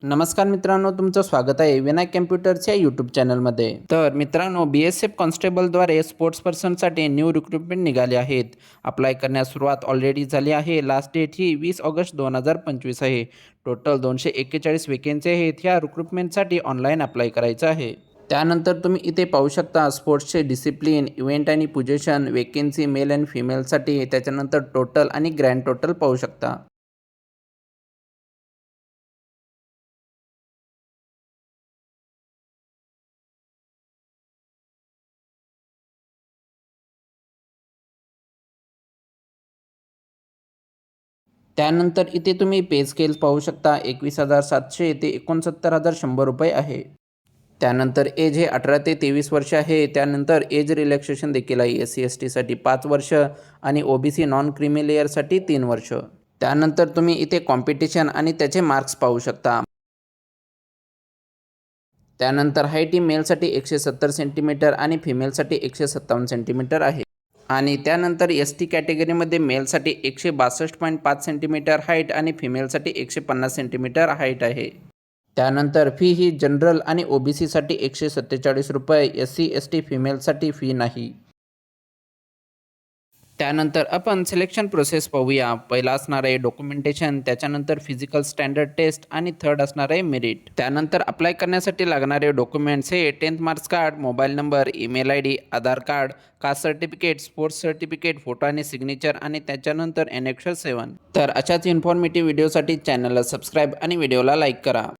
नमस्कार मित्रांनो, तुमचं स्वागत आहे विनायक कम्प्युटर्सच्या यूट्यूब चॅनलमध्ये. तर मित्रांनो, BSF कॉन्स्टेबलद्वारे स्पोर्ट्स पर्सनसाठी न्यू रिक्रुटमेंट निघाले आहेत. अप्लाय करण्यास सुरुवात ऑलरेडी झाली आहे. लास्ट डेट ही 20 ऑगस्ट 2025 आहे. टोटल 241 वेकेन्सी आहेत. ह्या रिक्रुटमेंटसाठी ऑनलाईन अप्लाय करायचं आहे. त्यानंतर तुम्ही इथे पाहू शकता स्पोर्ट्सचे डिसिप्लिन, इव्हेंट आणि पोझिशन, वेकेन्सी मेल आणि फिमेलसाठी, त्याच्यानंतर टोटल आणि ग्रँड टोटल पाहू शकता. त्यानंतर इथे तुम्ही पे स्केल्स पाहू शकता. 21,700 ते 69,100 आहे. त्यानंतर एज हे 18 ते 23 वर्ष आहे. त्यानंतर एज रिलॅक्सेशन देखील आहे. SC/STसाठी 5 वर्ष आणि OBC नॉन क्रिमी लेयरसाठी 3 वर्ष. त्यानंतर तुम्ही इथे कॉम्पिटिशन आणि त्याचे मार्क्स पाहू शकता. त्यानंतर हाईट ही मेलसाठी 170 सेंटीमीटर आणि फिमेलसाठी 157 सेंटीमीटर आहे. आणि त्यानंतर ST कॅटेगरीमध्ये मेलसाठी 162.5 सेंटीमीटर हाईट आणि फिमेलसाठी 150 सेंटीमीटर हाईट आहे. त्यानंतर फी ही जनरल आणि OBCसाठी ₹147, SC/ST फिमेलसाठी फी नाही. त्यानंतर आपण सिलेक्शन प्रोसेस पाहूया. पहिला असणार आहे डॉक्युमेंटेशन, त्याच्यानंतर फिजिकल स्टँडर्ड टेस्ट आणि थर्ड असणार आहे मेरिट. त्यानंतर अप्लाय करण्यासाठी लागणारे डॉक्युमेंट्स हे 10th marks card, mobile number, email ID, Aadhaar card, caste certificate, sports certificate, photo आणि सिग्नेचर आणि त्याच्यानंतर Annexure 7. तर अशाच इन्फॉर्मेटिव्ह व्हिडिओसाठी चॅनलला सबस्क्राईब आणि व्हिडिओला लाईक करा.